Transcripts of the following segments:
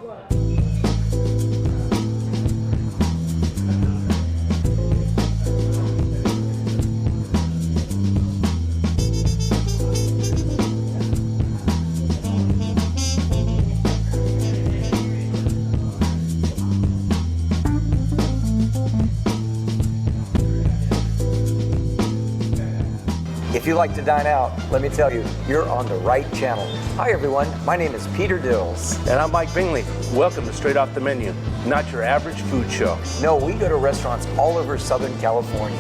If you like to dine out, let me tell you, you're on the right channel. Hi everyone, my name is Peter Dills. And I'm Mike Bingley. Welcome to Straight Off the Menu, not your average food show. No, we go to restaurants all over Southern California.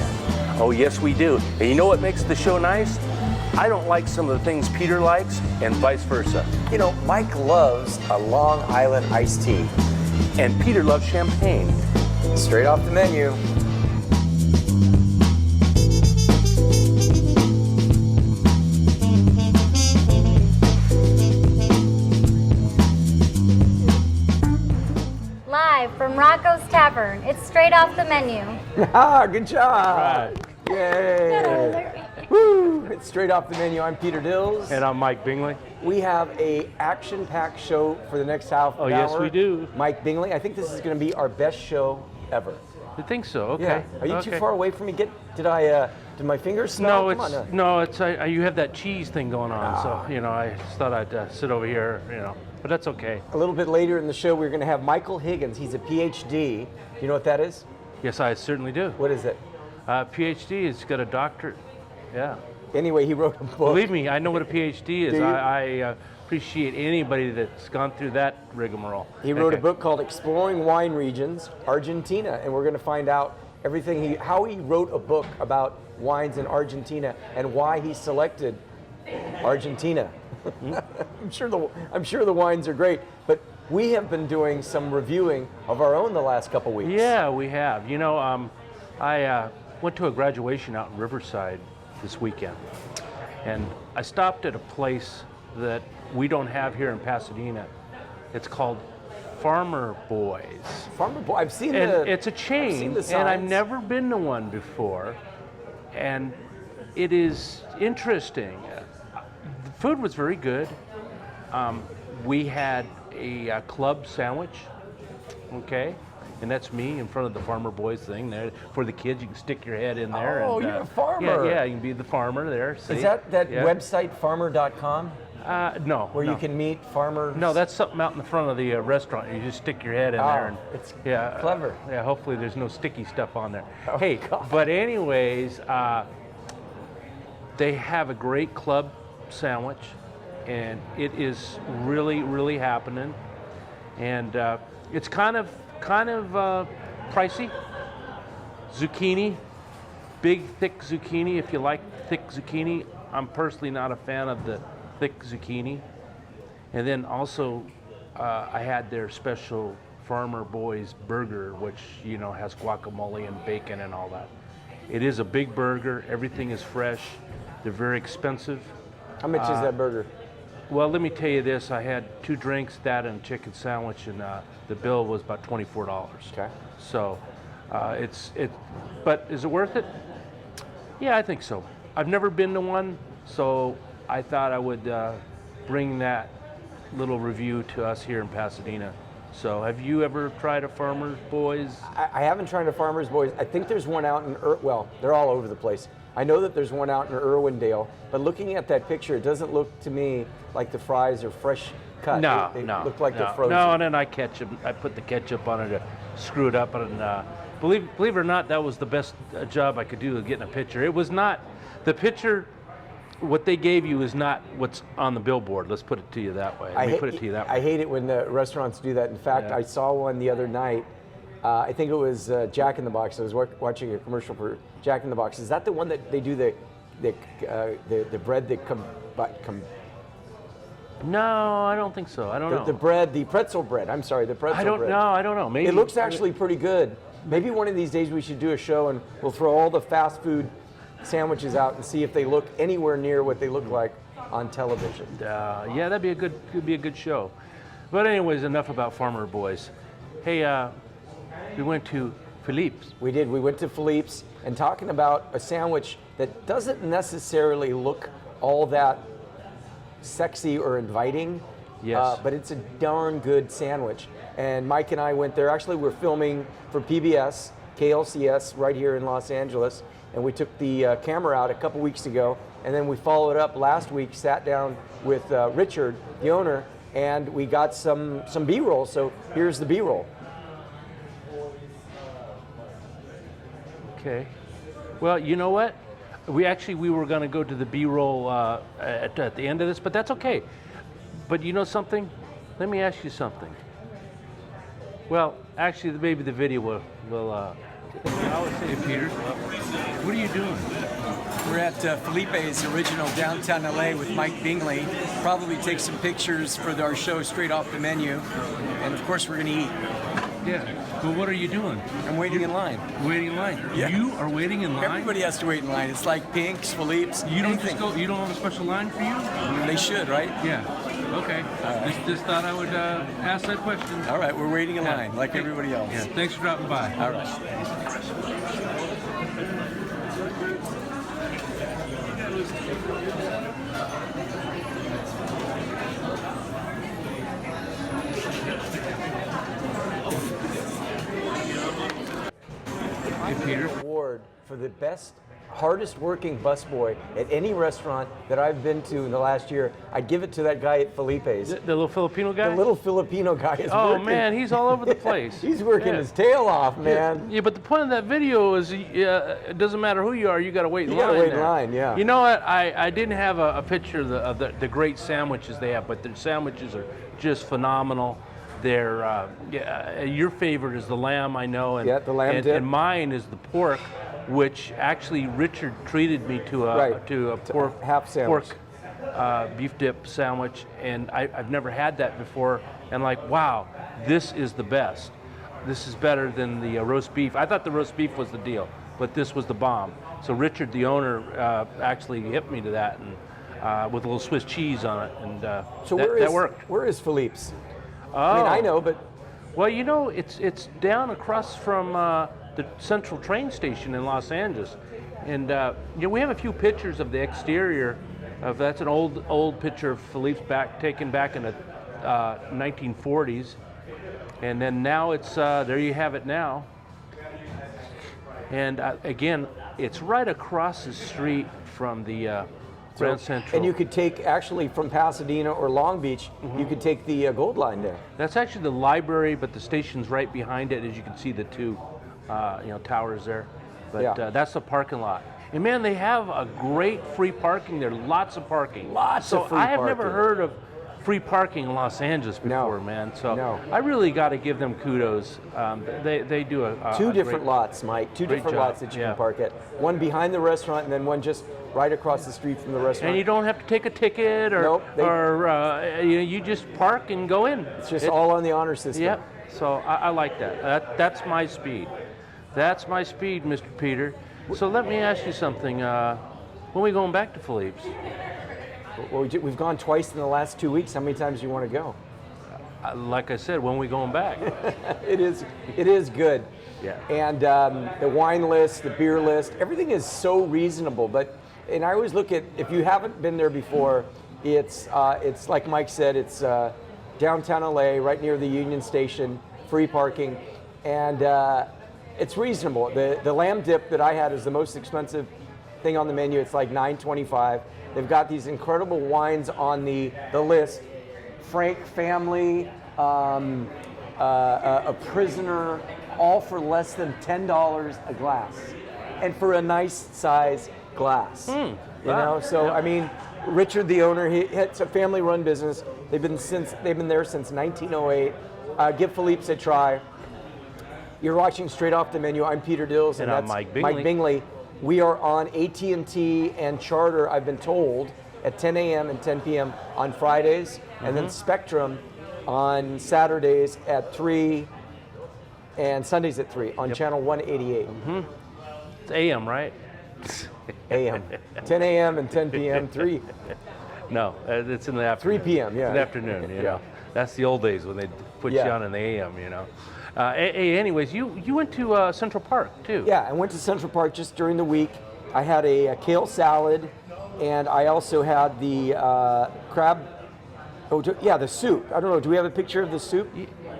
Oh yes, we do. And you know what makes the show nice? I don't like some of the things Peter likes, and vice versa. You know, Mike loves a Long Island iced tea. And Peter loves champagne. Straight off the menu. Live from Rocco's Tavern. It's Straight Off the Menu. Good job. Right. Yay. Woo. It's Straight Off the Menu. I'm Peter Dills. And I'm Mike Bingley. We have a action-packed show for the next half hour. Oh, yes, we do. Mike Bingley, I think this is going to be our best show ever. You think so? Okay. Yeah. Are you too far away from me? Did my fingers smell? No, it's you have that cheese thing going on, so I just thought I'd sit over here, but that's okay. A little bit later in the show, we're going to have Michael Higgins. He's a PhD. You know what that is? Yes, I certainly do. What is it? PhD. He's got a doctorate. Yeah. Anyway, he wrote a book. Believe me, I know what a PhD is. Do you? I appreciate anybody that's gone through that rigmarole. He wrote a book called Exploring Wine Regions, Argentina, and we're going to find out everything how he wrote a book about wines in Argentina and why he selected Argentina. I'm sure the wines are great, but we have been doing some reviewing of our own the last couple weeks. Yeah, we have. I went to a graduation out in Riverside this weekend, and I stopped at a place that we don't have here in Pasadena. It's called Farmer Boys. Farmer Boy, I've seen it's a chain, and I've never been to one before, and it is interesting. The food was very good. We had a club sandwich, okay? And that's me in front of the Farmer Boys thing there. For the kids, you can stick your head in there. Oh, you're a farmer. Yeah, you can be the farmer there. See? Is that website, farmer.com? No. Where you can meet farmers? No, that's something out in the front of the restaurant. You just stick your head in there. And, it's clever. Yeah, hopefully there's no sticky stuff on there. Oh, hey, God. But anyways, they have a great club sandwich, and it is really, really happening. And it's kind of pricey. Zucchini, big thick zucchini. If you like thick zucchini, I'm personally not a fan of the thick zucchini. And then also I had their special Farmer Boys burger, which has guacamole and bacon and all that. It is a big burger. Everything is fresh. They're very expensive. How much is that burger? Well, let me tell you this. I had 2 drinks, that and a chicken sandwich, and the bill was about $24. Okay. So but is it worth it? Yeah, I think so. I've never been to one, so I thought I would bring that little review to us here in Pasadena. So have you ever tried a Farmer's Boys? I haven't tried a Farmer's Boys. I think there's one out in, they're all over the place. I know that there's one out in Irwindale, but looking at that picture, it doesn't look to me like the fries are fresh cut. No, they look like they're frozen. No, and then I put the ketchup on it to screw it up, and believe it or not, that was the best job I could do of getting a picture. It was not, the picture, what they gave you is not what's on the billboard. Let's put it to you that way. I hate it when the restaurants do that. In fact, I saw one the other night. I think it was Jack in the Box. I was watching a commercial for Jack in the Box. Is that the one that they do the bread that come? No, I don't think so. I don't know. The bread, the pretzel bread. I'm sorry, the pretzel bread. I don't know. Maybe it looks actually pretty good. Maybe one of these days we should do a show and we'll throw all the fast food sandwiches out and see if they look anywhere near what they look like on television. Yeah, that'd be a good show. But anyways, enough about Farmer Boys. Hey, we went to Philippe's. We did. We went to Philippe's and talking about a sandwich that doesn't necessarily look all that sexy or inviting. Yes. But it's a darn good sandwich. And Mike and I went there. Actually, we're filming for PBS, KLCS, right here in Los Angeles. And we took the camera out a couple weeks ago. And then we followed up last week, sat down with Richard, the owner, and we got some B-roll. So here's the B-roll. Okay. Well, you know what? We were going to go to the B-roll at the end of this, but that's okay. But you know something? Let me ask you something. Well, actually, maybe the video will Hey, Peter, what are you doing? We're at Felipe's original downtown LA with Mike Bingley. Probably take some pictures for our show straight off the menu. And of course, we're going to eat. Yeah. Well, what are you doing? I'm waiting in line. Waiting in line? Yeah. You are waiting in line? Everybody has to wait in line. It's like Pink's, Philippe's, You don't anything. you don't have a special line for you? They should, right? Yeah. Okay. Just thought I would ask that question. All right, we're waiting in line like everybody else. Yeah. Thanks for dropping by. All right. Hey, Peter. Award for the best, hardest working busboy at any restaurant that I've been to in the last year. I'd give it to that guy at Felipe's. The little Filipino guy? The little Filipino guy is Oh working. man, he's all over the place. He's working Yeah. his tail off, man. Yeah, but the point of that video is it doesn't matter who you are, you got to wait in You line. gotta wait in there. line, yeah. You know what? I didn't have a picture of the great sandwiches they have, but their sandwiches are just phenomenal. They're your favorite is the lamb, I know, and Yeah, the lamb and, dip. and mine is the pork, which actually Richard treated me to a Right. to a pork half sandwich. pork beef dip sandwich, and I've never had that before, and like, wow, this is the best. This is better than the roast beef. I thought the roast beef was the deal, but this was the bomb. So Richard, the owner, actually hit me to that, and with a little Swiss cheese on it, and So that worked. where is Philippe's? Oh. I mean, I know, but Well, you know, it's down across from the Central train station in Los Angeles, and we have a few pictures of the exterior. That's an old picture of Philippe's taken back in the 1940s, and then now it's there. You have it now, and again, it's right across the street from the Grand Central. and you could take actually from Pasadena or Long Beach, you could take the Gold Line there. That's actually the library, but the station's right behind it. As you can see, the two, towers there. But Yeah. that's the parking lot. And man, they have a great free parking there. Lots of parking. Lots of free I have never parking. heard of free parking in Los Angeles No. before, man. So No. I really got to give them kudos. They do a Two a different great, lots, Mike. Two great different job. lots that you Yeah. can park at. One behind the restaurant, and then one just right across the street from the restaurant. And you don't have to take a ticket or Nope, you just park and go in. It's just all on the honor system. Yep. So I like that. That's my speed. That's my speed, Mr. Peter. So let me ask you something. When are we going back to Philippe's? Well, we've gone twice in the last 2 weeks. How many times do you want to go? Like I said, when are we going back? It is good. Yeah. And the wine list, the beer list, everything is so reasonable. And I always look at, if you haven't been there before, it's like Mike said, it's downtown LA, right near the Union Station, free parking, and it's reasonable. The lamb dip that I had is the most expensive thing on the menu. It's like $9.25. They've got these incredible wines on the list. Frank Family, a Prisoner, all for less than $10 a glass, and for a nice size glass. You know, so I mean, Richard, the owner, it's a family-run business. They've been there since 1908. Give Philippe's a try. You're watching Straight Off the Menu. I'm Peter Dills, And I'm that's Mike Bingley. Mike Bingley. We are on AT&T and Charter, I've been told, at 10 a.m. and 10 p.m. on Fridays, and then Spectrum on Saturdays at 3 and Sundays at 3 on channel 188 It's AM, right? a.m. 10 a.m. and 10 p.m. 3 No, it's in the afternoon. 3 p.m., yeah. It's in the afternoon, you know. That's the old days when they put you Yeah. on in the AM, you know. Anyways, you went to Central Park, too. Yeah, I went to Central Park just during the week. I had a kale salad, and I also had the crab Oh, yeah, the soup. I don't know. Do we have a picture of the soup?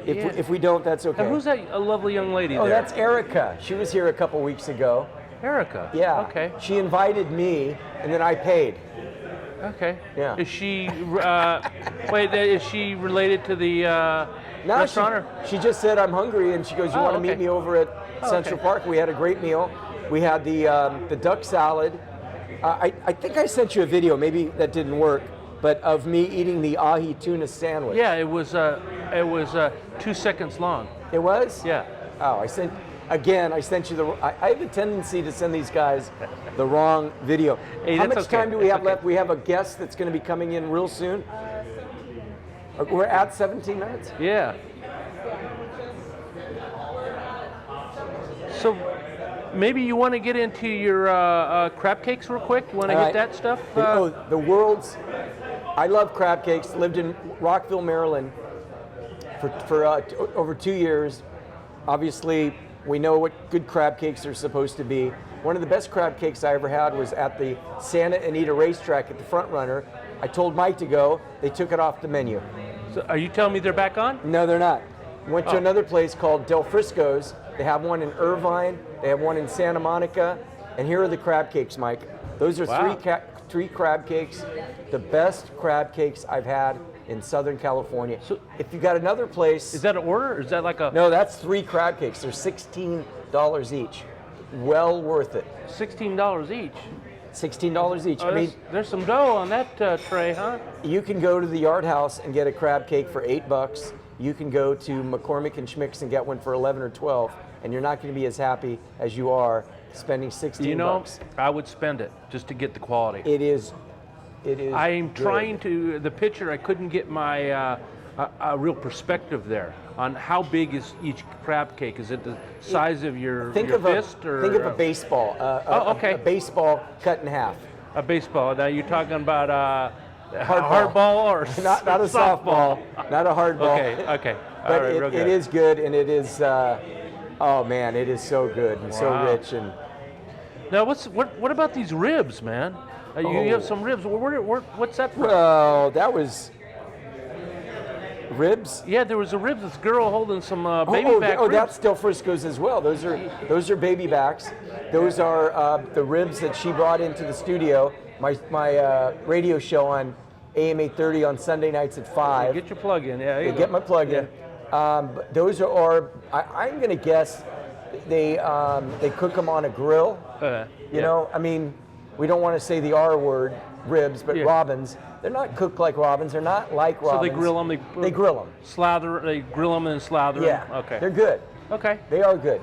If we don't, that's okay. And who's that a lovely young lady Oh, there? that's Erica. She was here a couple weeks ago. Erica? Yeah. Okay. She invited me, and then I paid. Okay. Yeah. Is she, wait, is she related to the No, restaurant? she just said, I'm hungry, and she goes, you Oh, want to okay. meet me over at Central Park? We had a great meal. We had the duck salad. I think I sent you a video, maybe that didn't work, but of me eating the ahi tuna sandwich. Yeah, it was 2 seconds long. It was? Yeah. Oh, I sent you the. I have a tendency to send these guys the wrong video. Hey, How that's much okay. time do we That's have okay. left? We have a guest that's going to be coming in real soon. We're at 17 minutes. Yeah. So maybe you want to get into your crab cakes real quick? You want to All hit right. that stuff? The world's. I love crab cakes. Lived in Rockville, Maryland for over 2 years. Obviously, we know what good crab cakes are supposed to be. One of the best crab cakes I ever had was at the Santa Anita racetrack at the Front Runner. I told Mike to go. They took it off the menu. So are you telling me they're back on? No, they're not. Went to another place called Del Frisco's. They have one in Irvine. They have one in Santa Monica. And here are the crab cakes, Mike. Those are Wow. three crab cakes. The best crab cakes I've had in Southern California. So- if you got another place. Is that an order? Or is that like a No, that's 3 crab cakes. They're $16 each. Well worth it. $16 each? $16 each. Oh, I mean, there's some dough on that tray, huh? you can go to the Yard House and get a crab cake for $8. You can go to McCormick and Schmick's and get one for 11 or 12, and you're not going to be as happy as you are spending 16 You know, bucks. I would spend it just to get the quality. It is. I'm good. trying to, the picture, I couldn't get my a real perspective there on how big is each crab cake. Is it the size of your Think your of fist? a or think of a baseball. okay. A baseball cut in half. a baseball. Now you're talking about Hardball. hardball or Not a softball. Not a hard ball. Okay. All But right, real good. it is good, and it is. Oh man, it is so good and so Wow. rich and. Now what about these ribs, man? You have some ribs. What's that from? Well, that was ribs. Yeah, there was a ribs. This girl holding some baby back ribs. That's Del Frisco's as well. Those are baby backs. Those are the ribs that she brought into the studio. My radio show on AM 830 on Sunday nights at 5. Get your plug in. Yeah, Get my plug in. But those are I'm going to guess they cook them on a grill. You know, I mean, we don't want to say the R word, ribs, but Yeah. robins. They're not cooked like robins. They're not like So robins. they grill them. They grill them. Slather. They grill them and slather Yeah. them. Okay. They're good. Okay. They are good.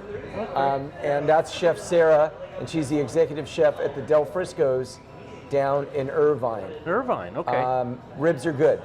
And that's Chef Sarah, and she's the executive chef at the Del Frisco's down in Irvine. Irvine. Okay. Ribs are good.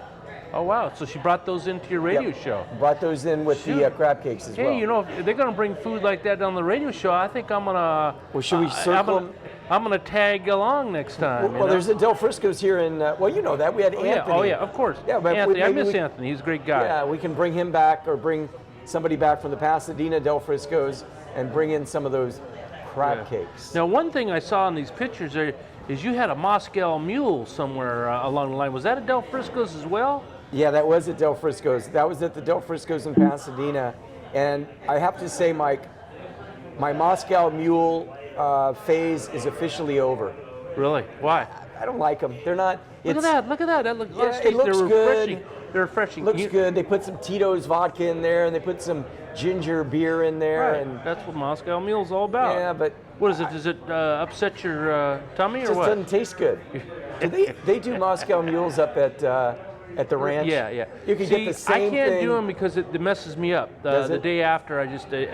Oh wow. So she brought those into your radio Yep. show. Brought those in with the Shoot. crab cakes as well. Hey, you know, if they're gonna bring food like that on the radio show, I think I'm gonna. Well, should we circle them? I'm gonna tag along next time. Well, there's a Del Frisco's here in, well, you know that. We had Oh yeah, Anthony. of course. Yeah, but Anthony, I maybe miss we- Anthony. He's a great guy. Yeah, we can bring him back or bring somebody back from the Pasadena Del Frisco's and bring in some of those crab cakes. Now, one thing I saw in these pictures is you had a Moscow mule somewhere along the line. Was that at Del Frisco's as well? Yeah, that was at Del Frisco's. That was at the Del Frisco's in Pasadena. And I have to say, Mike, my Moscow Mule phase is officially over. Really? Why? I don't like them. They're not. Look at that! Look at that! That looks. Yeah, it looks they're good. refreshing. They're refreshing. Looks good. They put some Tito's vodka in there, and they put some ginger beer in there, Right. and That's what Moscow Mule's all about. yeah, but What is it? Does it upset your tummy it or just what? doesn't taste good. They do Moscow Mules up at the ranch. Yeah. You can See, get the same I can't thing. do them because it messes me up. Does The it? day after, I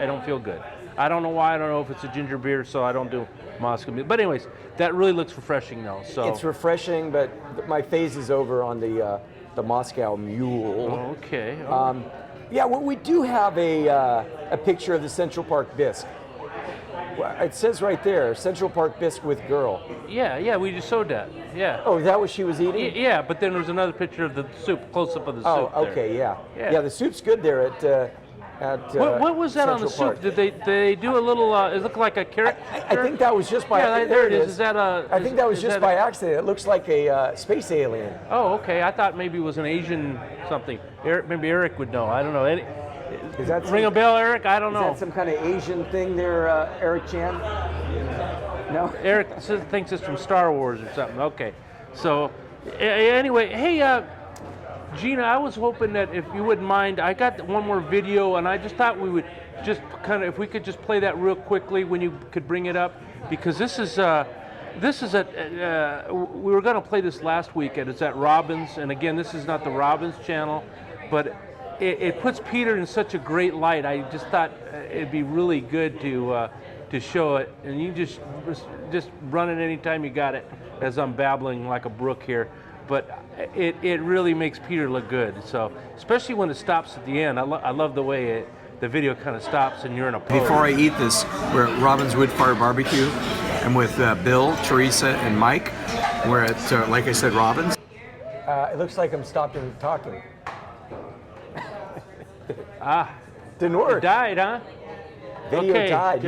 don't feel good. I don't know why. I don't know if it's a ginger beer, so I don't do Moscow Mule. But anyways, that really looks refreshing though. So It's refreshing, but my phase is over on the Moscow Mule. okay. Yeah, well, we do have a picture of the Central Park bisque. Well, it says right there, Central Park bisque with girl. Yeah, we just showed that. Yeah. Oh, is that what she was eating? Yeah, but then there's another picture of the soup, close up of the Oh, soup. there. okay, yeah. Yeah. Yeah, the soup's good there at at What was that on the Central soup? Park. Did they do a little? It looked like a carrot. I think that was just by. Yeah, there it is. Is that a? I think that was is just that by accident. It looks like a space alien. Oh, okay. I thought maybe it was an Asian something. Maybe Eric would know. I don't know. Is that Ring a bell, Eric? I don't Is know. that some kind of Asian thing there, Eric Chan? No? Eric thinks it's from Star Wars or something. Okay. So, anyway, hey, Gina, I was hoping that if you wouldn't mind, I got one more video, and I just thought we would just kind of, if we could just play that real quickly when you could bring it up, because this is we were going to play this last week, and it's at Robbins, and again, this is not the Robbins channel, but it puts Peter in such a great light. I just thought it'd be really good to show it, and you just run it anytime you got it, as I'm babbling like a brook here. But it really makes Peter look good. So especially when it stops at the end, I love the way the video kind of stops and you're in a pose. Before I eat this, we're at Robin's Wood Fire Barbecue. I'm with Bill, Teresa, and Mike. We're at, like I said, Robin's. It looks like I'm stopping talking. Didn't It work. died, huh? Video Okay. died.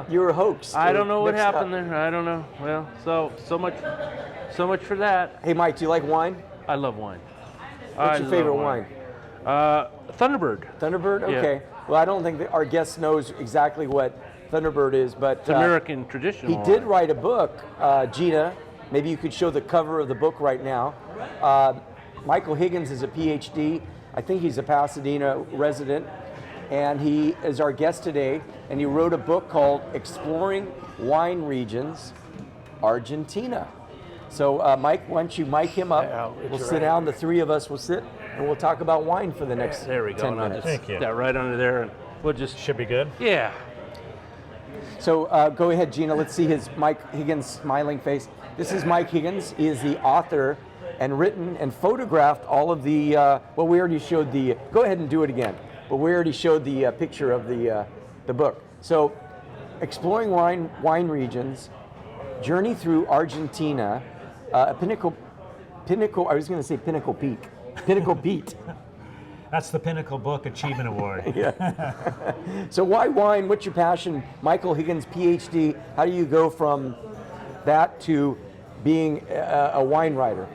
You were hoaxed. I don't know what Mixed up. happened there. I don't know. Well, so much for that. Hey, Mike, do you like wine? I love wine. What's your favorite wine? Thunderbird. Thunderbird? Yeah. Okay. Well, I don't think that our guest knows exactly what Thunderbird is, but It's American traditional. he did write a book, Gina. Maybe you could show the cover of the book right now. Michael Higgins is a PhD. I think he's a Pasadena resident, and he is our guest today. And he wrote a book called Exploring Wine Regions, Argentina. So, Mike, why don't you mic him up? Yeah, We'll it's sit right. down. The three of us will sit, and we'll talk about wine for the next There we go. 10 And I'll minutes. just Thank you. that right under there, and we'll just Should be good. yeah. So go ahead, Gina. Let's see his Mike Higgins smiling face. This is Mike Higgins. He is the author and written and photographed all of the, well, we already showed the, go ahead and do it again, but we already showed the picture of the book. So, Exploring Wine Regions, Journey Through Argentina, Pinnacle, I was going to say Pinnacle Peak. Pinnacle Pete. That's the Pinnacle Book Achievement Award. So why wine? What's your passion? Michael Higgins, PhD. How do you go from that to being a wine writer?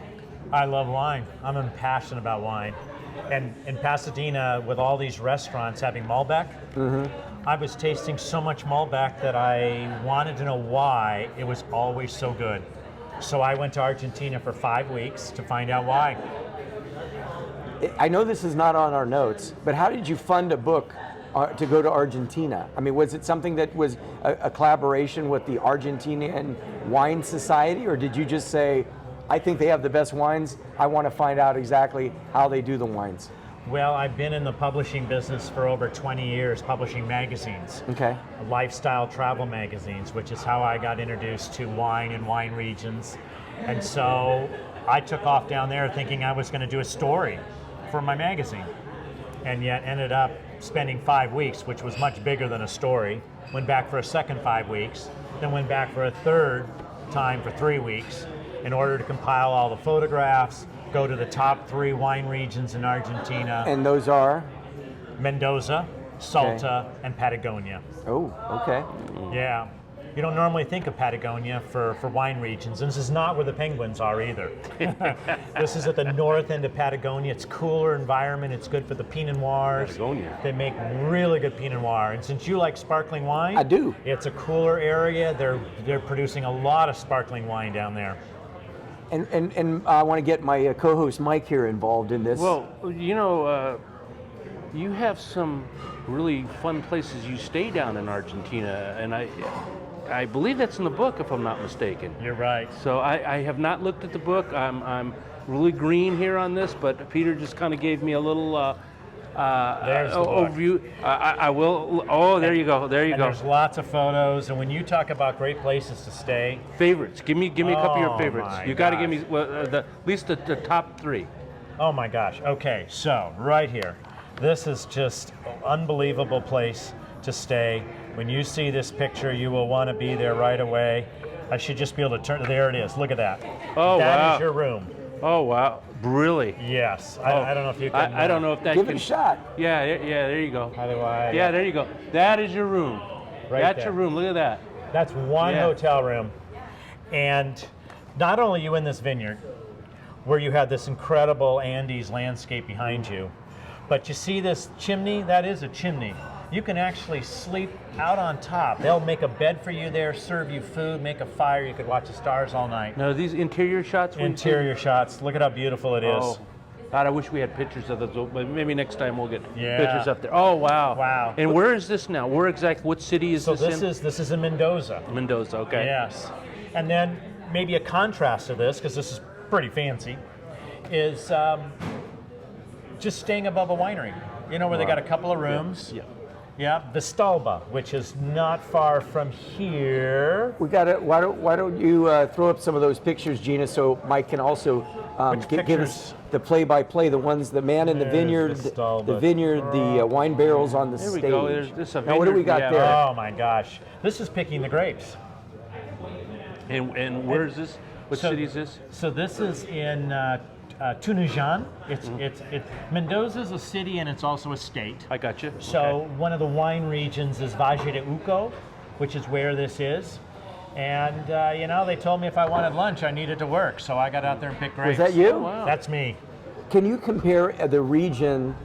I love wine. I'm passionate about wine. And in Pasadena, with all these restaurants having Malbec, I was tasting so much Malbec that I wanted to know why it was always so good. So I went to Argentina for 5 weeks to find out why. I know this is not on our notes, but how did you fund a book to go to Argentina? I mean, was it something that was a collaboration with the Argentinian Wine Society, or did you just say, I think they have the best wines, I want to find out exactly how they do the wines? Well, I've been in the publishing business for over 20 years, publishing magazines. Okay. Lifestyle travel magazines, which is how I got introduced to wine and wine regions. And so I took off down there thinking I was going to do a story for my magazine, and yet ended up spending 5 weeks, which was much bigger than a story. Went back for a second 5 weeks, then went back for a third time for 3 weeks in order to compile all the photographs, go to the top 3 wine regions in Argentina: And those are? Mendoza, Salta, and Patagonia. Oh, okay. Yeah. You don't normally think of Patagonia for wine regions, and this is not where the penguins are either. This is at the north end of Patagonia. It's cooler environment. It's good for the Pinot Noirs. Patagonia. They make really good Pinot Noir. And since you like sparkling wine, I do. It's a cooler area. They're producing a lot of sparkling wine down there. And I want to get my co-host Mike here involved in this. Well, you know, you have some really fun places you stay down in Argentina, and I believe that's in the book, if I'm not mistaken. You're right. So I have not looked at the book. I'm really green here on this, but Peter just kind of gave me a little There's the book. overview. I will. Oh, there you go. There you And go. there's lots of photos, and when you talk about great places to stay, Favorites. Give me a couple of your Oh, favorites. my You got to give me gosh. at least the top 3. oh my gosh. Okay, so right here. This is just an unbelievable place to stay. When you see this picture, you will want to be there right away. I should just be able to turn. There it is. Look at that. Oh, That wow. is your room. Oh wow, really? Yes. Oh, I don't know if you can. I don't know if that Give can. it a shot. Yeah, yeah. There you go. How do I? Yeah, there you go. That is your room. Right That's there. your room. Look at that. That's one Yeah. hotel room. And not only are you in this vineyard, where you have this incredible Andes landscape behind you, but you see this chimney? That is a chimney. You can actually sleep out on top. They'll make a bed for you there, serve you food, make a fire. You could watch the stars all night. Now, these interior shots. Interior shots. Look at how beautiful it is. Oh, God, I wish we had pictures of those, but maybe next time we'll get Yeah. pictures up there. Oh, wow. Wow. And where is this now? Where exactly? What city is So this in? this is in Mendoza. Mendoza. Okay. Yes. And then maybe a contrast to this, because this is pretty fancy, is just staying above a winery. You know, where they got a couple of rooms. Yeah. Yeah, Vistalba, which is not far from here. We got it. Why don't you throw up some of those pictures, Gina, so Mike can also Which give us pictures? the play-by-play. The ones, the man in the There's vineyard, the wine barrels on the There we stage. go. There's this a Now, what do we vineyard got we have. there? Oh my gosh, this is picking the grapes. And where is this? What So- city is this? So this is in Tunujan. It's Mendoza's a city and it's also a state. I got you. So one of the wine regions is Valle de Uco, which is where this is. And you know, they told me if I wanted lunch, I needed to work, so I got out there and picked grapes. Was that you? Oh, wow. That's me. Can you compare the region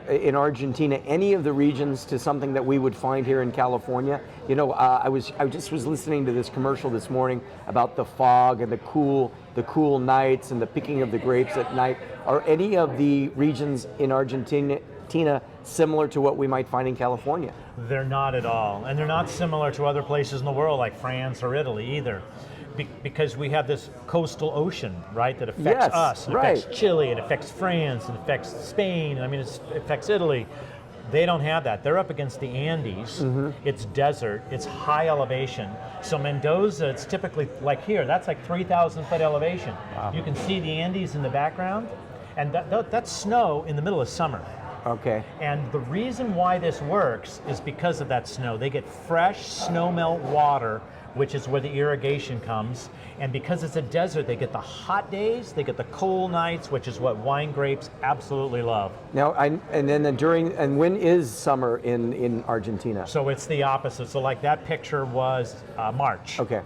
in Argentina, any of the regions, to something that we would find here in California? You know, I just was listening to this commercial this morning about the fog and the cool nights and the picking of the grapes at night. Are any of the regions in Argentina similar to what we might find in California? They're not at all. And they're not similar to other places in the world like France or Italy either. Because we have this coastal ocean, right, that affects Yes, us, it right. affects Chile, it affects France, it affects Spain, I mean, it affects Italy. They don't have that. They're up against the Andes. Mm-hmm. It's desert, it's high elevation. So Mendoza, it's typically like here, that's like 3,000 foot elevation. Wow. You can see the Andes in the background, and that's snow in the middle of summer. Okay. And the reason why this works is because of that snow. They get fresh snowmelt water, which is where the irrigation comes. And because it's a desert, they get the hot days, they get the cold nights, which is what wine grapes absolutely love. Now, and when is summer in Argentina? So it's the opposite. So like that picture was March. Okay.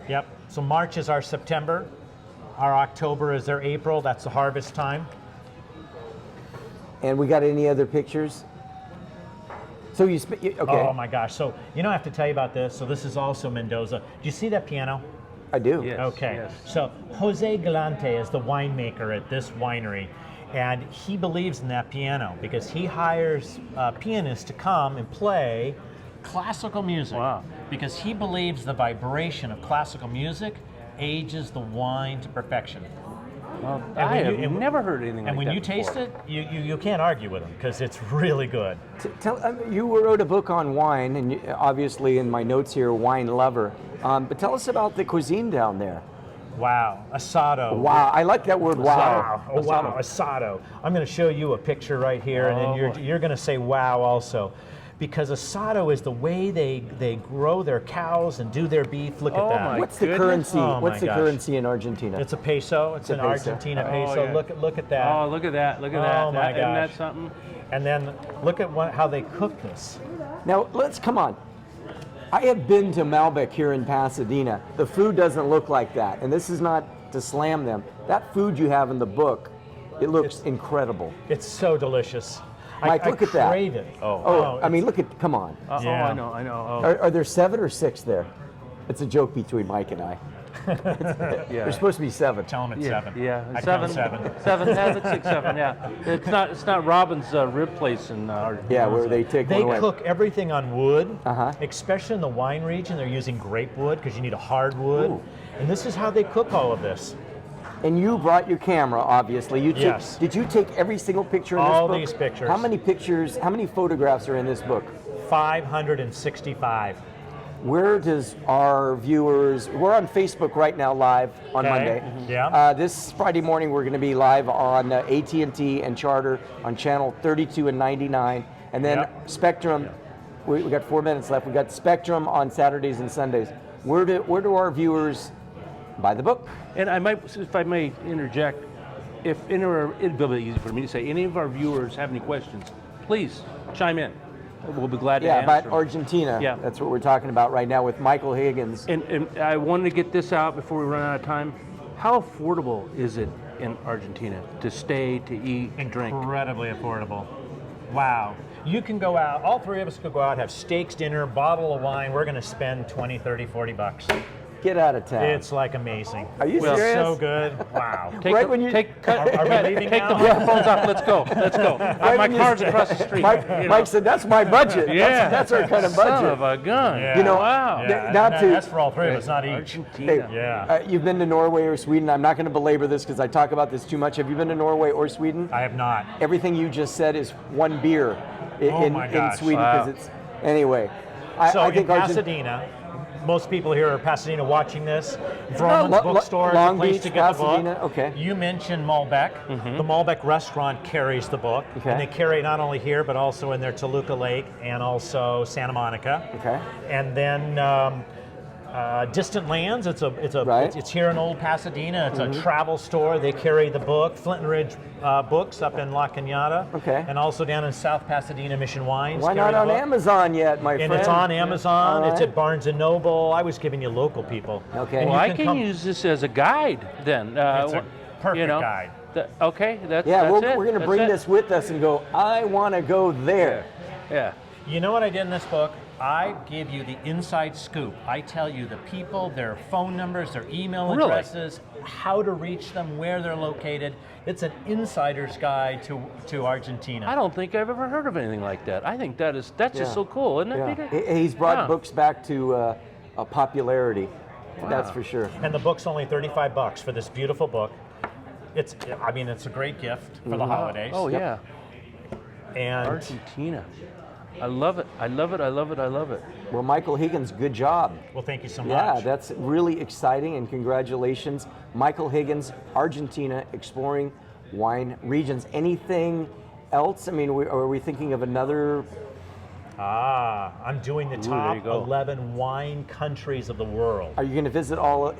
Yep. So March is our September. Our October is their April. That's the harvest time. And we got any other pictures? So okay. Oh my gosh. So you know I have to tell you about this. So this is also Mendoza. Do you see that piano? I do. Yes. Okay, yes. so Jose Galante is the winemaker at this winery, and he believes in that piano because he hires pianists to come and play classical music. Wow. Because he believes the vibration of classical music ages the wine to perfection. Well, And I when have you- and- never heard anything like And when that you taste before. it, you can't argue with him because it's really good. You wrote a book on wine, and obviously in my notes here, wine lover. But tell us about the cuisine down there. Wow, asado. Wow, I like that word. Wow. Oh, wow, asado. I'm going to show you a picture right here, and then you're going to say wow also. Because asado is the way they grow their cows and do their beef. Look at Oh that. my What's the goodness. currency? Oh What's my the gosh. currency in Argentina? It's a peso. It's an a peso. Argentina Oh, peso. yeah. Look at that. Oh, look at that! Look at that! Oh, my Isn't that gosh. something? And then look at how they cook this. Now come on. I have been to Malbec here in Pasadena. The food doesn't look like that, and this is not to slam them. That food you have in the book, it looks incredible. It's so delicious. Mike, I look at that. crave it. Oh, I mean, look at. Come on. Yeah. Oh, I know, I know. Are there 7 or 6 there? It's a joke between Mike and I. Yeah. There's supposed to be 7. Tell them it's Yeah, 7. yeah. I Seven. count 7. 7. Yeah, it's 6, 7. Yeah. It's not Robin's rib place in Argentina. Yeah, where they take They one away. cook everything on wood, Uh-huh. especially in the wine region. They're using grape wood because you need a hard wood. Ooh. And this is how they cook all of this. And you brought your camera, obviously. Yes. Did you take every single picture in All this book? these pictures. How many pictures, how many photographs are in this book? 565. Where does our viewers, we're on Facebook right now live on Okay. Monday. Mhm. Yeah. This Friday morning we're going to be live on AT&T and Charter on channel 32 and 99. And then Yep. Spectrum, we got 4 minutes left. We got Spectrum on Saturdays and Sundays. Where do our viewers buy the book. And I might, if I may interject, if any of our, it'd be a little bit easy for me to say, any of our viewers have any questions, please chime in. We'll be glad to Yeah, answer about them. Argentina. Yeah. That's what we're talking about right now with Michael Higgins. And I wanted to get this out before we run out of time. How affordable is it in Argentina to stay, to eat, to drink? Incredibly affordable. Wow. You can go out, all three of us could go out, have steaks, dinner, bottle of wine. We're going to spend 20, 30, 40 bucks. Get out of town. It's like amazing. Are you It's serious? so good. Wow. Take Right the, when you- take, Are we leaving take the now? microphones off. Let's go. Let's go. My when you- car's across the street. Mike, you know. Mike said, that's my budget. Yeah. That's our kind of budget. Son of a gun. Yeah. You know, wow. Yeah, Not and to- that's for all three of us, not each. Argentina. Hey, Yeah. You've been to Norway or Sweden. I'm not going to belabor this because I talk about this too much. Have you been to Norway or Sweden? I have not. Everything you just said is one beer in my in gosh. Sweden Wow. because it's anyway. So I in think Pasadena, most people here are Pasadena watching this. Lo- Vroman's Lo- bookstore is Long the place Beach, to get Pasadena, the book. okay. You mentioned Malbec. The Malbec restaurant carries the book. Okay. And they carry it not only here, but also in their Toluca Lake and also Santa Monica. Okay. And then Distant Lands, Right. it's here in Old Pasadena. It's a travel store. They carry the book. Flint and Ridge Books up in La Cañada. Okay. And also down in South Pasadena, Mission Wines. Why carry not the on book. Amazon yet, my And friend? it's on Amazon. All It's right. at Barnes and Noble. I was giving you local people. Okay. And Well, you I can come- use this as a guide then. It's a perfect guide. Okay, that's Yeah, that's it. we're going to That's bring it. this with us and go, I want to go there. Yeah. You know what I did in this book? I give you the inside scoop. I tell you the people, their phone numbers, their email Really? addresses, how to reach them, where they're located. It's an insider's guide to Argentina. I don't think I've ever heard of anything like that. I think that's Yeah. just so cool, isn't it, Yeah. Peter? He's brought Yeah. books back to a popularity. That's for sure. And the book's only $35 for this beautiful book. It's a great gift for the holidays. Oh yeah, And Argentina. I love it. I love it. I love it. I love it. Well, Michael Higgins, good job. well, thank you so much. Yeah, that's really exciting, and congratulations. Michael Higgins, Argentina, exploring wine regions. Anything else? I mean, are we thinking of another? I'm doing the there top you go. 11 wine countries of the world. Are you going to visit all? Are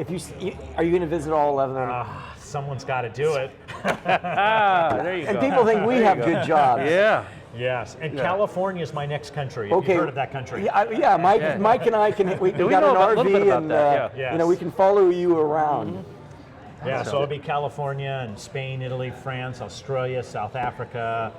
you going to visit all 11? of them? Someone's got to do it. There you And go. people think we have good jobs. Yeah. Yes, and California is my next country. Okay. You've heard of that country? Yeah, Mike. Yeah. Mike and I can. We we got know an about- a little bit RV, about and that, yeah. you know we can follow you around. Yeah, so it'll be California and Spain, Italy, France, Australia, South Africa.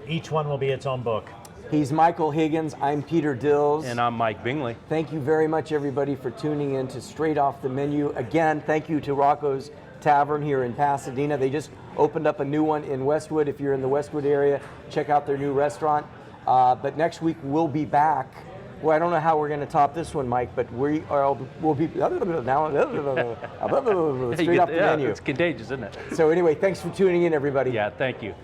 Each one will be its own book. He's Michael Higgins. I'm Peter Dills. And I'm Mike Bingley. Thank you very much, everybody, for tuning in to Straight Off the Menu. Again, thank you to Rocco's Tavern here in Pasadena. They just opened up a new one in Westwood. If you're in the Westwood area, check out their new restaurant. But next week we'll be back. Well, I don't know how we're going to top this one, Mike, but we'll be straight off the menu. It's contagious, isn't it? So anyway, thanks for tuning in, everybody. Yeah, thank you.